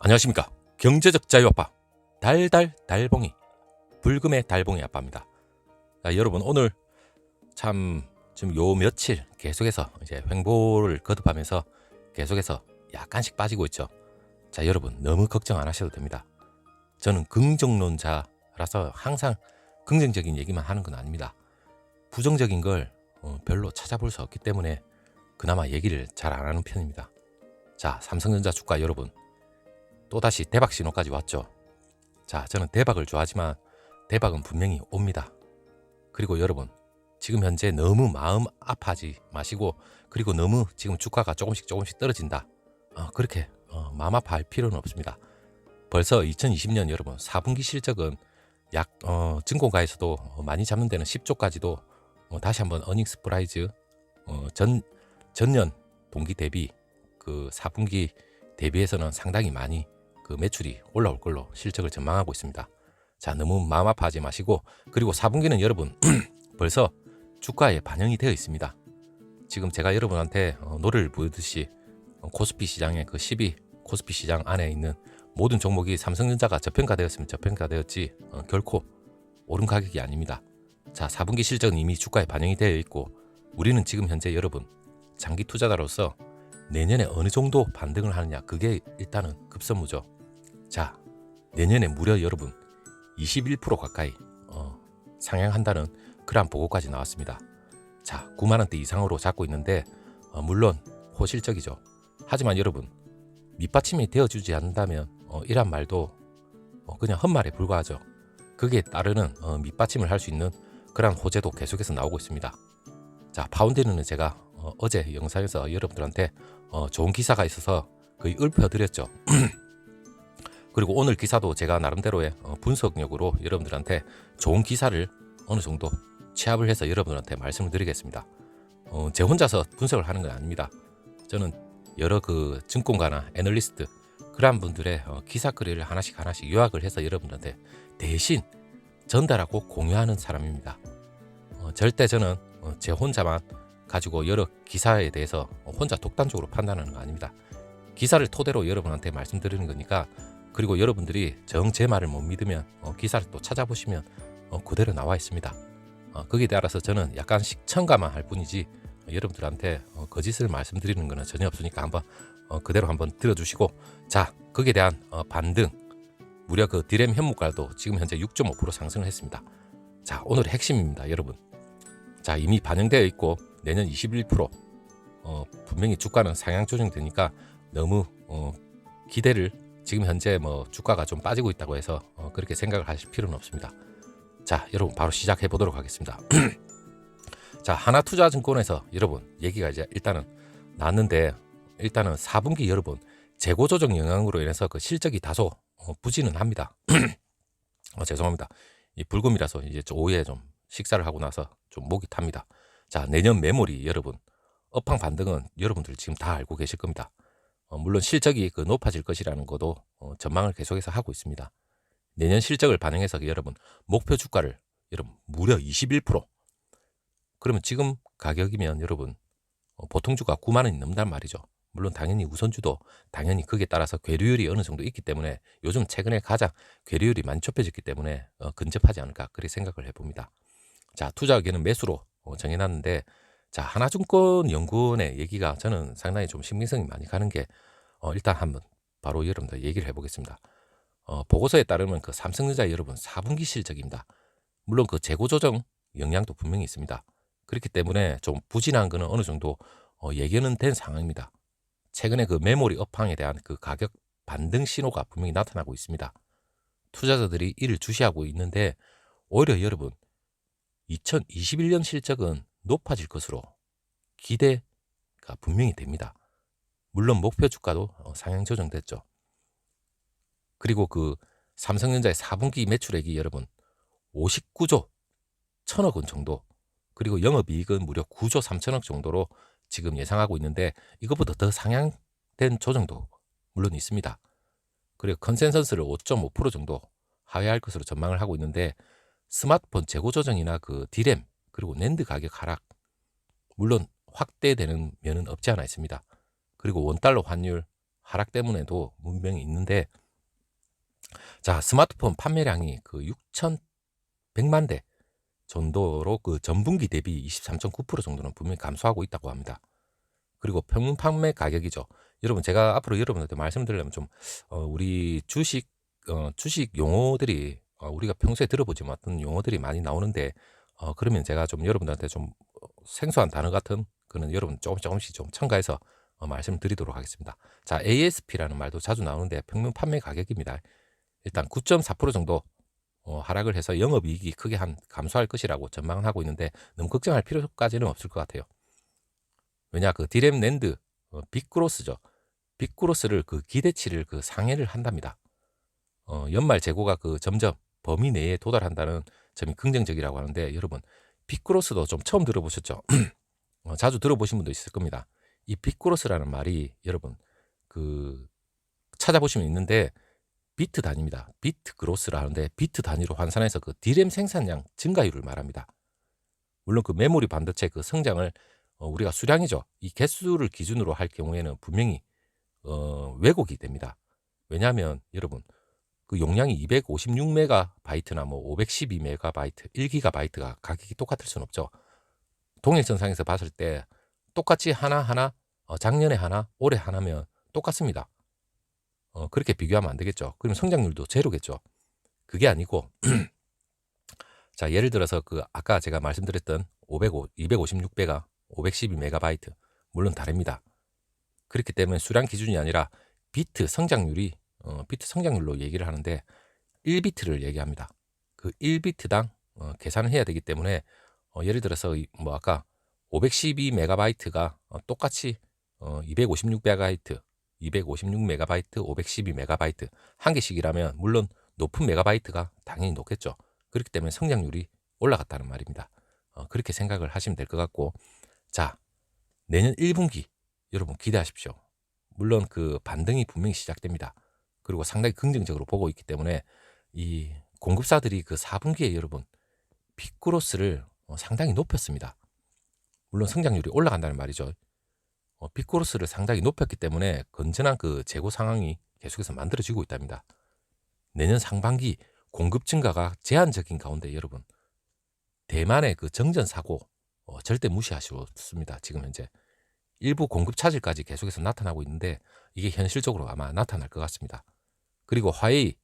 안녕하십니까. 경제적 자유 아빠 달달달봉이 불금의 달봉이 아빠입니다. 여러분 오늘 참 지금 요 며칠 계속해서 이제 횡보를 거듭하면서 계속해서 약간씩 빠지고 있죠. 자, 여러분 너무 걱정 안 하셔도 됩니다. 저는 긍정론자라서 항상 긍정적인 얘기만 하는 건 아닙니다. 부정적인 걸 별로 찾아볼 수 없기 때문에 그나마 얘기를 잘 안 하는 편입니다. 자, 삼성전자 주가 여러분 또다시 대박 신호까지 왔죠. 자, 저는 대박을 좋아하지만 대박은 분명히 옵니다. 그리고 여러분 지금 현재 너무 마음 아파하지 마시고, 그리고 너무 지금 주가가 조금씩 떨어진다, 그렇게 마음 아파할 필요는 없습니다. 벌써 2020년 여러분 4분기 실적은 약 증권가에서도 많이 잡는 데는 10조까지도 다시 한번 어닝 스프라이즈 전년 동기 대비 그 4분기 대비해서는 상당히 많이 그 매출이 올라올 걸로 실적을 전망하고 있습니다. 자, 너무 마음 아파하지 마시고, 그리고 4분기는 여러분 벌써 주가에 반영이 되어 있습니다. 지금 제가 여러분한테 노래를 부르듯이 코스피 시장의 그 10위 코스피 시장 안에 있는 모든 종목이 삼성전자가 저평가되었으면 저평가되었지 결코 오른 가격이 아닙니다. 자, 4분기 실적은 이미 주가에 반영이 되어 있고, 우리는 지금 현재 여러분 장기 투자자로서 내년에 어느 정도 반등을 하느냐, 그게 일단은 급선무죠. 자, 내년에 무려 여러분 21% 가까이 상향한다는 그러한 보고까지 나왔습니다. 자, 9만원대 이상으로 잡고 있는데 물론 호실적이죠. 하지만 여러분 밑받침이 되어주지 않는다면 이란 말도 그냥 헛말에 불과하죠. 그게 따르는 밑받침을 할 수 있는 그러한 호재도 계속해서 나오고 있습니다. 자, 파운드는 제가 어제 영상에서 여러분들한테 좋은 기사가 있어서 거의 읊어드렸죠. 그리고 오늘 기사도 제가 나름대로의 분석력으로 여러분들한테 좋은 기사를 어느 정도 취합을 해서 여러분들한테 말씀을 드리겠습니다. 제 혼자서 분석을 하는 건 아닙니다. 저는 여러 그 증권가나 애널리스트 그러한 분들의 기사거리를 하나씩 요약을 해서 여러분들한테 대신 전달하고 공유하는 사람입니다. 절대 저는 제 혼자만 가지고 여러 기사에 대해서 혼자 독단적으로 판단하는 거 아닙니다. 기사를 토대로 여러분한테 말씀드리는 거니까, 그리고 여러분들이 정 제 말을 못 믿으면 기사를 또 찾아보시면 그대로 나와 있습니다. 거기에 따라서 저는 약간씩 첨가만 할 뿐이지 여러분들한테 거짓을 말씀드리는 거는 전혀 없으니까 한번 그대로 한번 들어주시고, 자, 거기에 대한 반등 무려 그 디램 현무가도 지금 현재 6.5% 상승을 했습니다. 자, 오늘의 핵심입니다, 여러분. 자, 이미 반영되어 있고 내년 21% 분명히 주가는 상향 조정되니까 너무 기대를 지금 현재 주가가 좀 빠지고 있다고 해서 그렇게 생각을 하실 필요는 없습니다. 자, 여러분 바로 시작해 보도록 하겠습니다. 자, 하나투자증권에서 여러분 얘기가 이제 일단은 났는데, 일단은 4분기 여러분 재고 조정 영향으로 인해서 그 실적이 다소 부진은 합니다. 죄송합니다. 이 불금이라서 이제 오후에 좀 식사를 하고 나서 좀 목이 탑니다. 자, 내년 메모리 여러분 업황 반등은 여러분들 지금 다 알고 계실 겁니다. 물론 실적이 그 높아질 것이라는 것도 전망을 계속해서 하고 있습니다. 내년 실적을 반영해서 여러분 목표 주가를 여러분 무려 21%. 그러면 지금 가격이면 여러분 보통 주가 9만 원이 넘는단 말이죠. 물론 당연히 우선주도 당연히 거기에 따라서 괴리율이 어느 정도 있기 때문에 요즘 최근에 가장 괴리율이 많이 좁혀졌기 때문에 근접하지 않을까 그렇게 생각을 해봅니다. 자, 투자 의견은 매수로 정해놨는데, 자, 하나증권연구원의 얘기가 저는 상당히 좀 신빙성이 많이 가는 게 일단 한번 바로 여러분들 얘기를 해보겠습니다. 보고서에 따르면 그 삼성전자 여러분 4분기 실적입니다. 물론 그 재고 조정 영향도 분명히 있습니다. 그렇기 때문에 좀 부진한 거는 어느 정도 예견은 된 상황입니다. 최근에 그 메모리 업황에 대한 그 가격 반등 신호가 분명히 나타나고 있습니다. 투자자들이 이를 주시하고 있는데, 오히려 여러분 2021년 실적은 높아질 것으로 기대가 분명히 됩니다. 물론 목표 주가도 상향 조정됐죠. 그리고 그 삼성전자의 4분기 매출액이 여러분 59조 1000억 원 정도, 그리고 영업이익은 무려 9조 3천억 정도로 지금 예상하고 있는데, 이것보다 더 상향된 조정도 물론 있습니다. 그리고 컨센서스를 5.5% 정도 하회할 것으로 전망을 하고 있는데, 스마트폰 재고 조정이나 그 디램 그리고 낸드 가격 하락 물론 확대되는 면은 없지 않아 있습니다. 그리고 원달러 환율 하락 때문에도 분명히 있는데, 자, 스마트폰 판매량이 그 6,100만 대 정도로 그 전분기 대비 23.9% 정도는 분명히 감소하고 있다고 합니다. 그리고 평균 판매 가격이죠. 여러분, 제가 앞으로 여러분한테 말씀드리려면 좀 우리 주식 용어들이 우리가 평소에 들어보지 못한 용어들이 많이 나오는데, 그러면 제가 좀 여러분들한테 좀 생소한 단어 같은 그는 여러분 조금씩 좀 첨가해서 말씀드리도록 하겠습니다. 자, ASP라는 말도 자주 나오는데 평균 판매 가격입니다. 일단 9.4% 정도 하락을 해서 영업이익이 크게 감소할 것이라고 전망을 하고 있는데, 너무 걱정할 필요까지는 없을 것 같아요. 왜냐, 그 디램 낸드 빅그로스죠. 빅그로스를 그 기대치를 그 상회를 한답니다. 연말 재고가 그 점점 범위 내에 도달한다는 점이 긍정적이라고 하는데, 여러분 빅그로스도 좀 처음 들어보셨죠? 자주 들어보신 분도 있을 겁니다. 이 빅그로스라는 말이 여러분 그 찾아보시면 있는데 비트 단위입니다. 비트 그로스라 하는데 비트 단위로 환산해서 그 디램 생산량 증가율을 말합니다. 물론 그 메모리 반도체 그 성장을 우리가 수량이죠. 이 개수를 기준으로 할 경우에는 분명히 왜곡이 됩니다. 왜냐하면 여러분 그 용량이 256메가바이트나 뭐 512메가바이트, 1기가바이트가 가격이 똑같을 수는 없죠. 동일선상에서 봤을 때 똑같이 하나하나 작년에 하나, 올해 하나면 똑같습니다. 그렇게 비교하면 안 되겠죠. 그럼 성장률도 제로겠죠. 그게 아니고 자, 예를 들어서 그 아까 제가 말씀드렸던 256배가 512메가바이트 물론 다릅니다. 그렇기 때문에 수량 기준이 아니라 비트 성장률로 얘기를 하는데 1비트를 얘기합니다. 그 1비트당 계산을 해야 되기 때문에 예를 들어서 뭐 아까 512메가바이트가 똑같이 256메가바이트, 512메가바이트 한 개씩이라면 물론 높은 메가바이트가 당연히 높겠죠. 그렇기 때문에 성장률이 올라갔다는 말입니다. 그렇게 생각을 하시면 될 것 같고, 자, 내년 1분기 여러분 기대하십시오. 물론 그 반등이 분명히 시작됩니다. 그리고 상당히 긍정적으로 보고 있기 때문에 이 공급사들이 그 4분기에 여러분 빅그로스를 상당히 높였습니다. 물론 성장률이 올라간다는 말이죠. 빅그로스를 상당히 높였기 때문에 건전한 그 재고 상황이 계속해서 만들어지고 있답니다. 내년 상반기 공급 증가가 제한적인 가운데 여러분 대만의 그 정전 사고 절대 무시하시겠습니다. 지금 현재 일부 공급 차질까지 계속해서 나타나고 있는데 이게 현실적으로 아마 나타날 것 같습니다. 그리고 화웨이가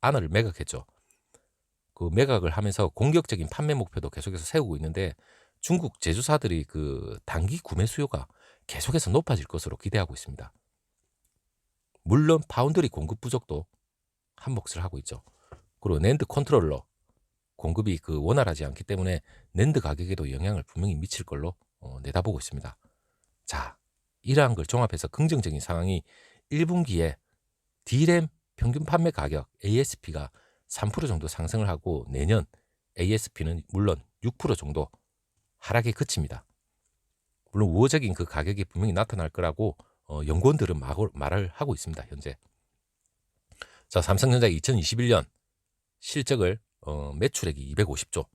아너를 매각했죠. 그 매각을 하면서 공격적인 판매 목표도 계속해서 세우고 있는데 중국 제조사들이 그 단기 구매 수요가 계속해서 높아질 것으로 기대하고 있습니다. 물론 파운드리 공급 부족도 한 몫을 하고 있죠. 그리고 낸드 컨트롤러 공급이 그 원활하지 않기 때문에 낸드 가격에도 영향을 분명히 미칠 걸로 내다보고 있습니다. 자, 이러한 걸 종합해서 긍정적인 상황이 1분기에 D램 평균 판매 가격 ASP가 3% 정도 상승을 하고 내년 ASP는 물론 6% 정도 하락에 그칩니다. 물론 우호적인 그 가격이 분명히 나타날 거라고 연구원들은 말을 하고 있습니다. 현재. 자, 삼성전자 2021년 실적을 매출액이 250조,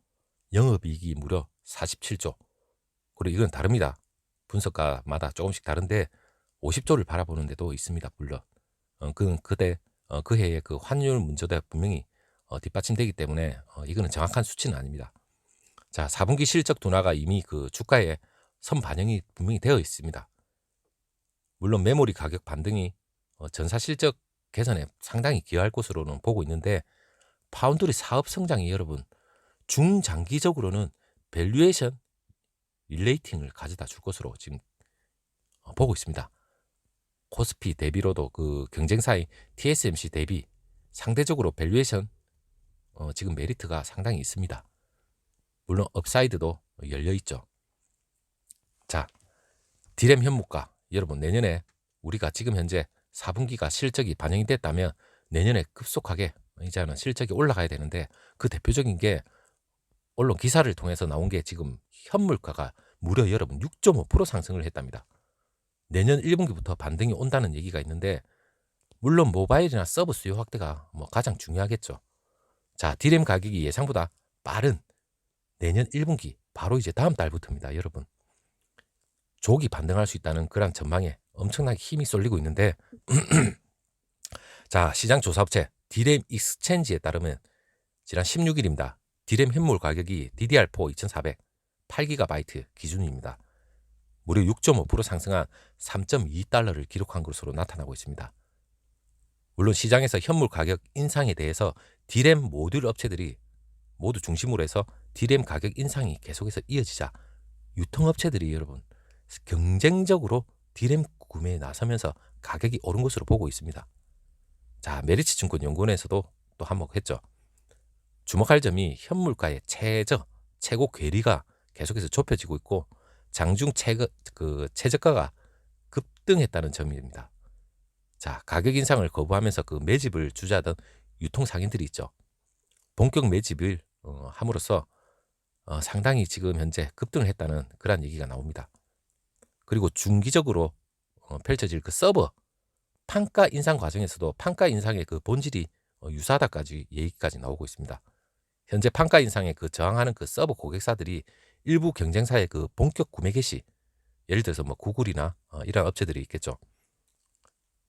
영업이익이 무려 47조. 그리고 이건 다릅니다. 분석가마다 조금씩 다른데 50조를 바라보는 데도 있습니다. 물론 그 해의 그 환율 문제도 분명히 뒷받침되기 때문에 이거는 정확한 수치는 아닙니다. 자, 4분기 실적 둔화가 이미 그 주가에 선반영이 분명히 되어 있습니다. 물론 메모리 가격 반등이 전사 실적 개선에 상당히 기여할 것으로는 보고 있는데 파운드리 사업 성장이 여러분 중장기적으로는 밸류에이션 릴레이팅을 가져다 줄 것으로 지금 보고 있습니다. 코스피 대비로도 그 경쟁사인 TSMC 대비 상대적으로 밸류에이션 지금 메리트가 상당히 있습니다. 물론 업사이드도 열려 있죠. 자, 디램 현무가 여러분 내년에 우리가 지금 현재 4분기가 실적이 반영이 됐다면 내년에 급속하게 이제는 실적이 올라가야 되는데 그 대표적인 게 언론 기사를 통해서 나온 게 지금 현물가가 무려 여러분 6.5% 상승을 했답니다. 내년 1분기부터 반등이 온다는 얘기가 있는데 물론 모바일이나 서브 수요 확대가 가장 중요하겠죠. 자, 디램 가격이 예상보다 빠른 내년 1분기 바로 이제 다음 달부터입니다. 여러분 조기 반등할 수 있다는 그런 전망에 엄청나게 힘이 쏠리고 있는데 자, 시장 조사업체 디램 익스체인지에 따르면 지난 16일입니다. 디램 현물 가격이 DDR4 2400 8GB 기준입니다. 무려 6.5% 상승한 3.2달러를 기록한 것으로 나타나고 있습니다. 물론 시장에서 현물 가격 인상에 대해서 디램 모듈 업체들이 모두 중심으로 해서 디램 가격 인상이 계속해서 이어지자 유통업체들이 여러분 경쟁적으로 디램 구매에 나서면서 가격이 오른 것으로 보고 있습니다. 자, 메리츠증권연구원에서도 또 한몫했죠. 주목할 점이 현물가의 최고 괴리가 계속해서 좁혀지고 있고 장중 최저가가 급등했다는 점입니다. 자, 가격 인상을 거부하면서 그 매집을 주저하던 유통 상인들이 있죠. 본격 매집을 함으로써 상당히 지금 현재 급등을 했다는 그런 얘기가 나옵니다. 그리고 중기적으로 펼쳐질 그 서버 판가 인상 과정에서도 판가 인상의 그 본질이 유사하다까지 얘기까지 나오고 있습니다. 현재 판가 인상에 그 저항하는 그 서버 고객사들이 일부 경쟁사의 그 본격 구매 개시, 예를 들어서 뭐 구글이나 이런 업체들이 있겠죠.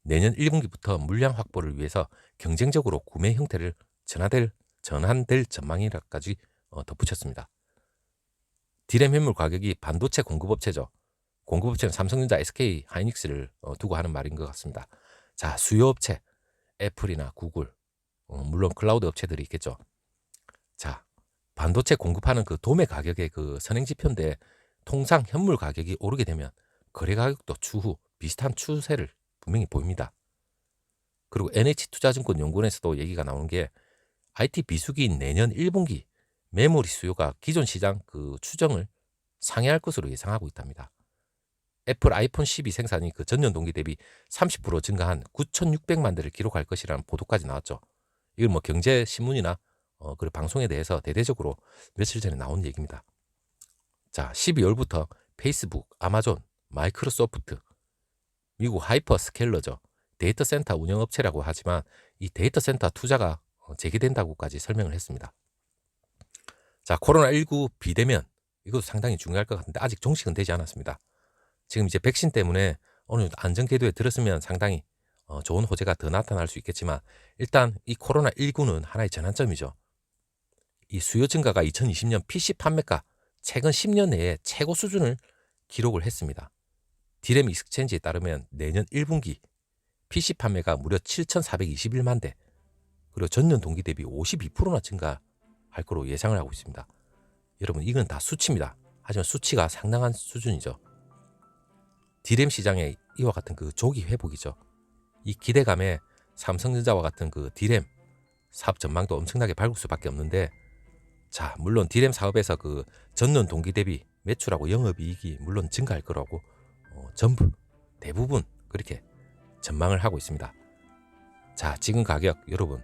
내년 1분기부터 물량 확보를 위해서 경쟁적으로 구매 형태를 전환될 전망이라까지 덧붙였습니다. 디램 현물 가격이 반도체 공급업체죠. 공급업체는 삼성전자, SK 하이닉스를 두고 하는 말인 것 같습니다. 자, 수요업체 애플이나 구글, 물론 클라우드 업체들이 있겠죠. 자, 반도체 공급하는 그 도매 가격의 그 선행지표인데 통상 현물 가격이 오르게 되면 거래 가격도 추후 비슷한 추세를 분명히 보입니다. 그리고 NH투자증권연구원에서도 얘기가 나오는 게 IT 비수기인 내년 1분기 메모리 수요가 기존 시장 그 추정을 상회할 것으로 예상하고 있답니다. 애플 아이폰 12 생산이 그 전년 동기 대비 30% 증가한 9,600만 대를 기록할 것이라는 보도까지 나왔죠. 이건 뭐 경제신문이나 그리고 방송에 대해서 대대적으로 며칠 전에 나온 얘기입니다. 자, 12월부터 페이스북, 아마존, 마이크로소프트, 미국 하이퍼스케일러죠. 데이터 센터 운영업체라고 하지만 이 데이터 센터 투자가 재개된다고까지 설명을 했습니다. 자, 코로나19 비대면 이것도 상당히 중요할 것 같은데 아직 종식은 되지 않았습니다. 지금 이제 백신 때문에 어느 정도 안전 궤도에 들었으면 상당히 좋은 호재가 더 나타날 수 있겠지만 일단 이 코로나19는 하나의 전환점이죠. 이 수요 증가가 2020년 PC 판매가 최근 10년 내에 최고 수준을 기록을 했습니다. 디램 익스체인지에 따르면 내년 1분기 PC 판매가 무려 7,421만 대, 그리고 전년 동기 대비 52%나 증가할 거로 예상을 하고 있습니다. 여러분, 이건 다 수치입니다. 하지만 수치가 상당한 수준이죠. 디램 시장의 이와 같은 그 조기 회복이죠. 이 기대감에 삼성전자와 같은 그 디램 사업 전망도 엄청나게 밝을 수밖에 없는데, 자, 물론 디램 사업에서 그 전년 동기 대비 매출하고 영업이익이 물론 증가할 거라고 전부 대부분 그렇게 전망을 하고 있습니다. 자, 지금 가격 여러분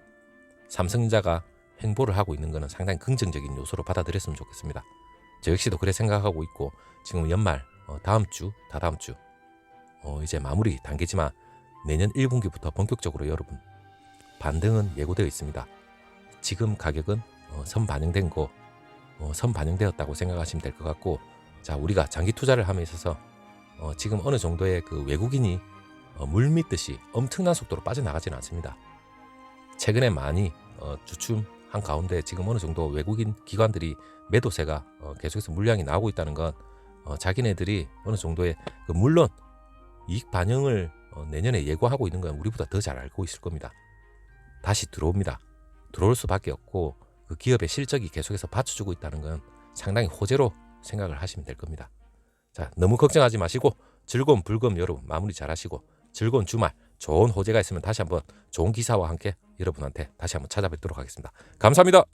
삼성전자가 횡보를 하고 있는 것은 상당히 긍정적인 요소로 받아들였으면 좋겠습니다. 저 역시도 그래 생각하고 있고 지금 연말 다음 주 이제 마무리 단계지만 내년 1분기부터 본격적으로 여러분 반등은 예고되어 있습니다. 지금 가격은 선반영된 거 선반영되었다고 생각하시면 될 것 같고, 자, 우리가 장기 투자를 함에 있어서 지금 어느 정도의 그 외국인이 물 믿듯이 엄청난 속도로 빠져나가지는 않습니다. 최근에 많이 주춤한 가운데 지금 어느 정도 외국인 기관들이 매도세가 계속해서 물량이 나오고 있다는 건 자기네들이 어느 정도의 물론 이익 반영을 내년에 예고하고 있는 건 우리보다 더 잘 알고 있을 겁니다. 다시 들어옵니다. 들어올 수밖에 없고 그 기업의 실적이 계속해서 받쳐주고 있다는 건 상당히 호재로 생각을 하시면 될 겁니다. 자, 너무 걱정하지 마시고 즐거운 불금 여러분 마무리 잘 하시고 즐거운 주말, 좋은 호재가 있으면 다시 한번 좋은 기사와 함께 여러분한테 다시 한번 찾아뵙도록 하겠습니다. 감사합니다.